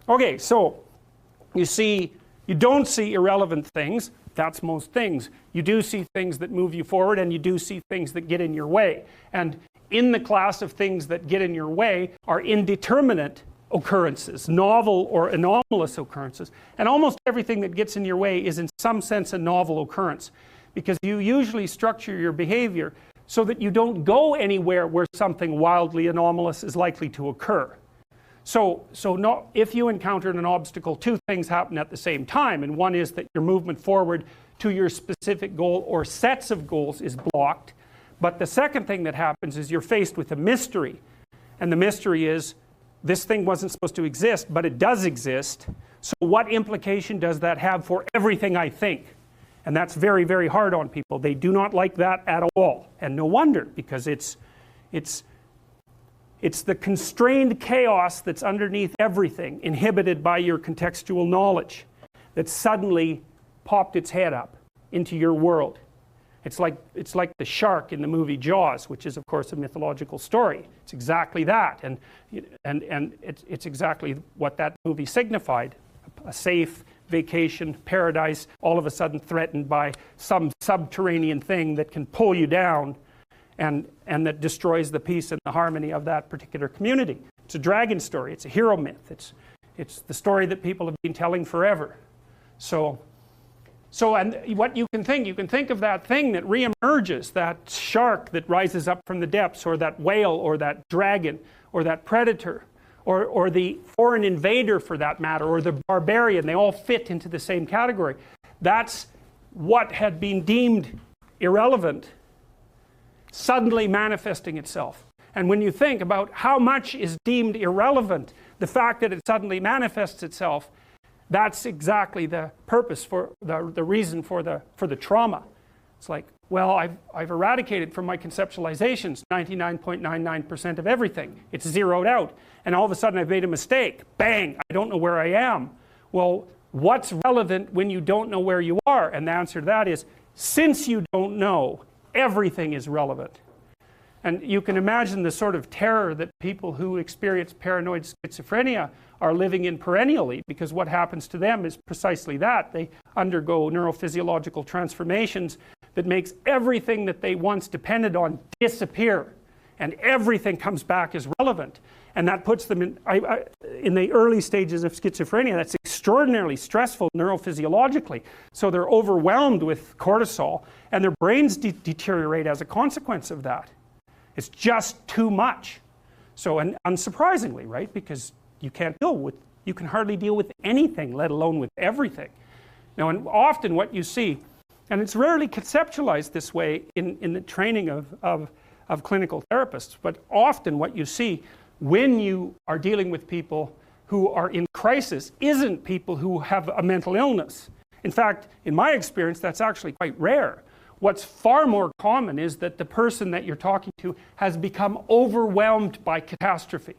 Okay, so you don't see irrelevant things. That's most things. You do see things that move you forward, and you do see things that get in your way. And in the class of things that get in your way are indeterminate occurrences, novel or anomalous occurrences. And almost everything that gets in your way is in some sense a novel occurrence, because you usually structure your behavior so that you don't go anywhere where something wildly anomalous is likely to occur. So if you encountered an obstacle, two things happen at the same time, and one is that your movement forward to your specific goal or sets of goals is blocked. But the second thing that happens is you're faced with a mystery, and the mystery is this thing wasn't supposed to exist, but it does exist. So what implication does that have for everything I think? And that's very, very hard on people. They do not like that at all, and no wonder, because it's the constrained chaos that's underneath everything, inhibited by your contextual knowledge, that suddenly popped its head up into your world. It's like the shark in the movie Jaws, which is of course a mythological story. It's exactly that, and it's exactly what that movie signified: a safe vacation paradise, all of a sudden threatened by some subterranean thing that can pull you down. And that destroys the peace and the harmony of that particular community. It's a dragon story. It's a hero myth. It's the story that people have been telling forever. So and what you can think of that thing that reemerges, that shark that rises up from the depths, or that whale, or that dragon, or that predator, or the foreign invader for that matter, or the barbarian. They all fit into the same category. That's what had been deemed irrelevant suddenly manifesting itself. And when you think about how much is deemed irrelevant, the fact that it suddenly manifests itself, that's exactly the purpose for the reason for the trauma. It's like, well, I've eradicated from my conceptualizations 99.99% of everything. It's zeroed out. And all of a sudden I've made a mistake. Bang! I don't know where I am. Well, what's relevant when you don't know where you are? And the answer to that is, since you don't know, everything is relevant. And you can imagine the sort of terror that people who experience paranoid schizophrenia are living in perennially, because what happens to them is precisely that. They undergo neurophysiological transformations that makes everything that they once depended on disappear, and everything comes back as relevant. And that puts them in the early stages of schizophrenia. That's extraordinarily stressful neurophysiologically. So they're overwhelmed with cortisol, and their brains deteriorate as a consequence of that. It's just too much. So, and unsurprisingly, right? Because you can hardly deal with anything, let alone with everything. Now, and often what you see, and it's rarely conceptualized this way in the training of clinical therapists, but often what you see when you are dealing with people who are in crisis isn't people who have a mental illness. In fact, in my experience, that's actually quite rare. What's far more common is that the person that you're talking to has become overwhelmed by catastrophe.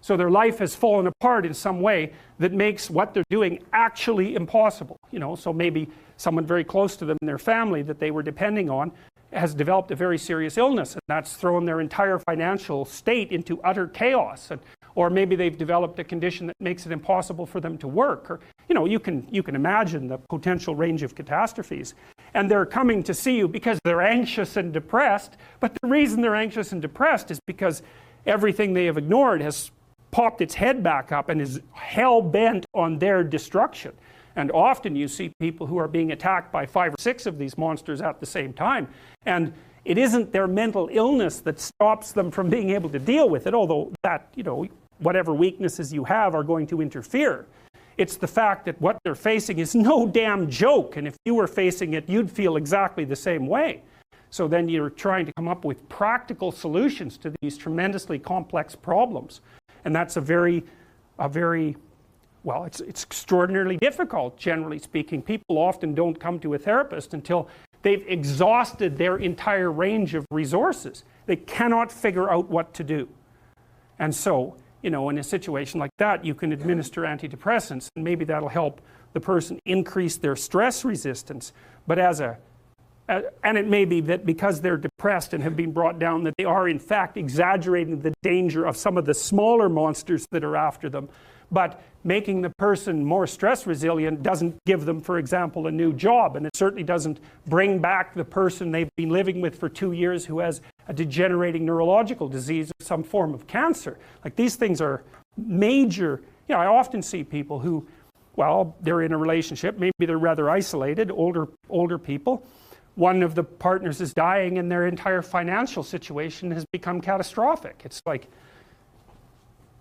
So their life has fallen apart in some way that makes what they're doing actually impossible. So maybe someone very close to them in their family that they were depending on has developed a very serious illness, and that's thrown their entire financial state into utter chaos. Or maybe they've developed a condition that makes it impossible for them to work. Or, you can imagine the potential range of catastrophes. And they're coming to see you because they're anxious and depressed. But the reason they're anxious and depressed is because everything they have ignored has popped its head back up and is hell-bent on their destruction. And often you see people who are being attacked by 5 or 6 of these monsters at the same time. And it isn't their mental illness that stops them from being able to deal with it, although that, whatever weaknesses you have are going to interfere. It's the fact that what they're facing is no damn joke, and if you were facing it, you'd feel exactly the same way. So then you're trying to come up with practical solutions to these tremendously complex problems. And that's it's extraordinarily difficult, generally speaking. People often don't come to a therapist until they've exhausted their entire range of resources. They cannot figure out what to do. And so, in a situation like that, you can administer antidepressants, and maybe that'll help the person increase their stress resistance. But and it may be that because they're depressed and have been brought down, that they are in fact exaggerating the danger of some of the smaller monsters that are after them. But making the person more stress resilient doesn't give them, for example, a new job, and it certainly doesn't bring back the person they've been living with for 2 years who has a degenerating neurological disease or some form of cancer. Like, these things are major. You know, I often see people who, well, they're in a relationship, maybe they're rather isolated, older people. One of the partners is dying and their entire financial situation has become catastrophic. It's like,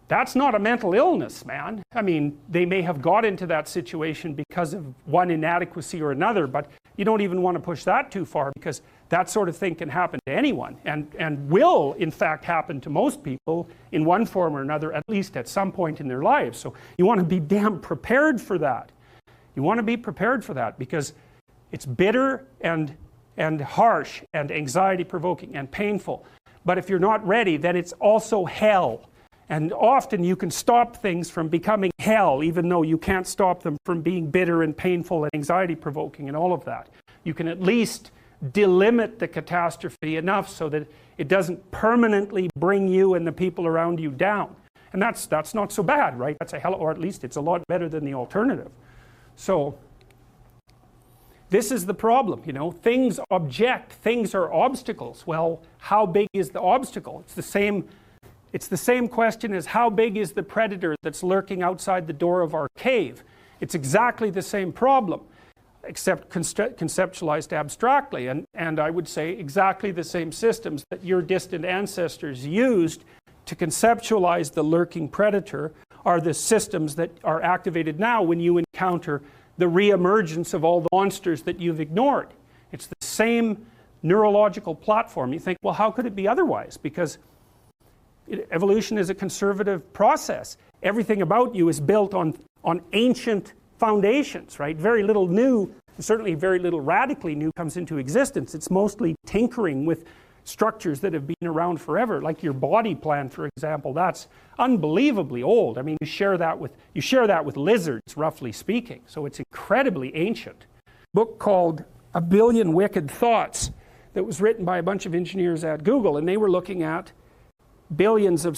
that's not a mental illness, man. I mean, they may have got into that situation because of one inadequacy or another, but you don't even want to push that too far, because that sort of thing can happen to anyone, and will, in fact, happen to most people in one form or another, at least at some point in their lives. So you want to be damn prepared for that. You want to be prepared for that, because it's bitter and harsh and anxiety-provoking and painful. But if you're not ready, then it's also hell. And often you can stop things from becoming hell, even though you can't stop them from being bitter and painful and anxiety-provoking and all of that. You can at least delimit the catastrophe enough so that it doesn't permanently bring you and the people around you down. And that's not so bad, right? That's a hell, or at least it's a lot better than the alternative. So this is the problem, you know. Things object, things are obstacles. Well, how big is the obstacle? It's the same question as how big is the predator that's lurking outside the door of our cave. It's exactly the same problem, except conceptualized abstractly, and I would say exactly the same systems that your distant ancestors used to conceptualize the lurking predator are the systems that are activated now when you encounter the reemergence of all the monsters that you've ignored. It's the same neurological platform. You think, well, how could it be otherwise? Because evolution is a conservative process. Everything about you is built on ancient foundations, right? Very little new, certainly very little radically new comes into existence. It's mostly tinkering with structures that have been around forever, like your body plan, for example. That's unbelievably old. I mean, you share that with lizards, roughly speaking. So it's incredibly ancient. A book called A Billion Wicked Thoughts that was written by a bunch of engineers at Google, and they were looking at billions of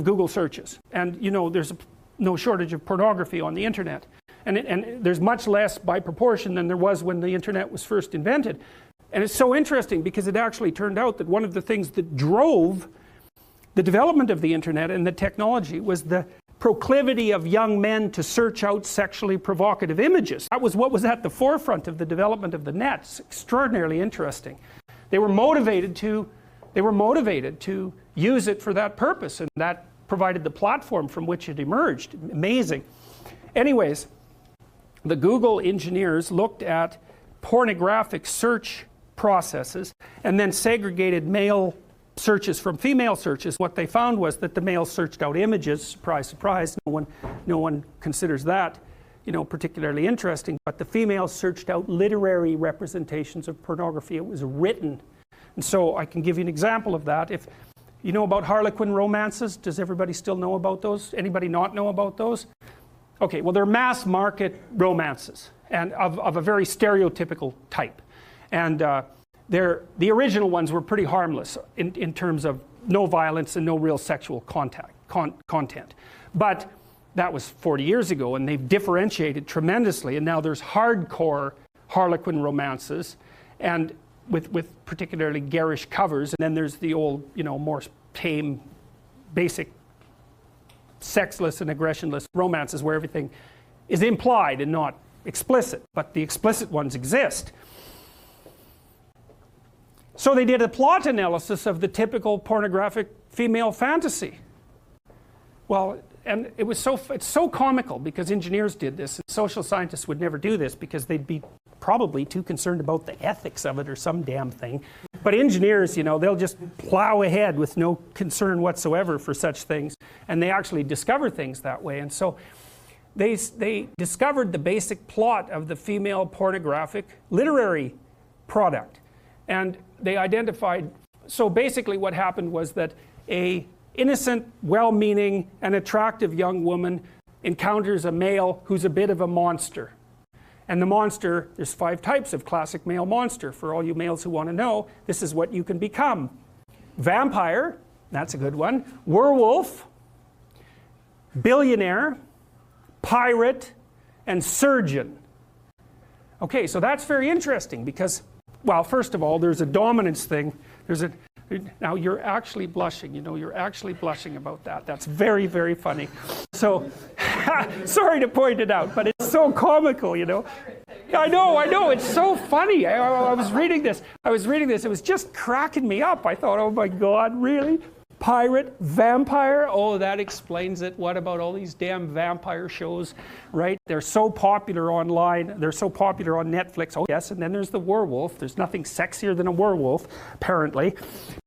Google searches, and you know, there's no shortage of pornography on the internet, and there's much less by proportion than there was when the internet was first invented. And it's so interesting because it actually turned out that one of the things that drove the development of the internet and the technology was the proclivity of young men to search out sexually provocative images. That was what was at the forefront of the development of the net. It's extraordinarily interesting. They were motivated to use it for that purpose, and that provided the platform from which it emerged. Amazing. Anyways, the Google engineers looked at pornographic search processes and then segregated male searches from female searches. What they found was that the males searched out images. Surprise, surprise. No one considers that, you know, particularly interesting. But the females searched out literary representations of pornography. It was written. And so I can give you an example of that. If you know about Harlequin romances, does everybody still know about those? Anybody not know about those? Okay, well, they're mass market romances, and of a very stereotypical type. And the original ones were pretty harmless in terms of no violence and no real sexual content. But that was 40 years ago, and they've differentiated tremendously, and now there's hardcore Harlequin romances, and with particularly garish covers, and then there's the old, you know, more tame, basic, sexless and aggressionless romances where everything is implied and not explicit, but the explicit ones exist. So they did a plot analysis of the typical pornographic female fantasy. Well, and it's so comical because engineers did this, and social scientists would never do this because they'd be probably too concerned about the ethics of it or some damn thing. But engineers, you know, they'll just plow ahead with no concern whatsoever for such things, and they actually discover things that way. And so they discovered the basic plot of the female pornographic literary product, and they identified. So basically what happened was that a innocent, well-meaning, and attractive young woman encounters a male who's a bit of a monster. And the monster, there's 5 types of classic male monster. For all you males who want to know, this is what you can become. Vampire, that's a good one. Werewolf, billionaire, pirate, and surgeon. Okay, so that's very interesting because, well, first of all, there's a dominance thing. Now you're actually blushing, you're actually blushing about that. That's very, very funny. So, sorry to point it out, but it's so comical, I know, it's so funny. I was reading this, it was just cracking me up. I thought, oh my God, really? Pirate, vampire, oh, that explains it. What about all these damn vampire shows, right? They're so popular online, they're so popular on Netflix. Oh yes, and then there's the werewolf. There's nothing sexier than a werewolf, apparently.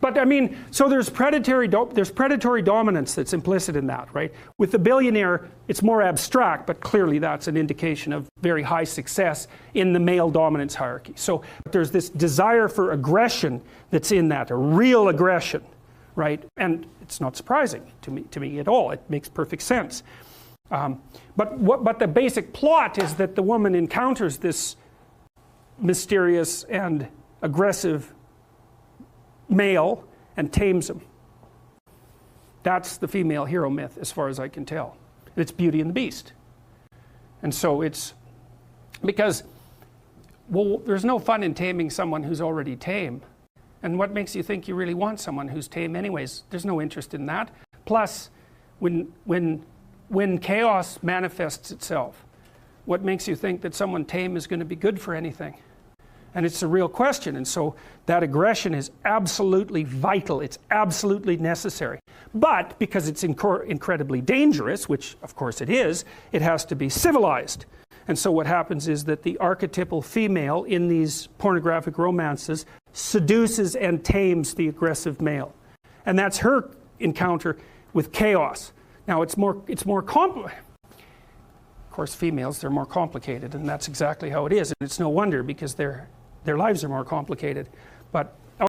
But I mean, so there's predatory dominance that's implicit in that, right? With the billionaire, it's more abstract, but clearly that's an indication of very high success in the male dominance hierarchy. So there's this desire for aggression that's in that, a real aggression. Right, and it's not surprising to me at all. It makes perfect sense. But the basic plot is that the woman encounters this mysterious and aggressive male and tames him. That's the female hero myth, as far as I can tell. It's Beauty and the Beast, and so it's because, well, there's no fun in taming someone who's already tame. And what makes you think you really want someone who's tame anyways? There's no interest in that. Plus, when chaos manifests itself, what makes you think that someone tame is going to be good for anything? And it's a real question. And so that aggression is absolutely vital. It's absolutely necessary. But because it's incredibly dangerous, which of course it is, it has to be civilized. And so what happens is that the archetypal female in these pornographic romances seduces and tames the aggressive male. And that's her encounter with chaos. Now it's more complicated. Of course, females, they're more complicated, and that's exactly how it is. And it's no wonder, because their lives are more complicated. But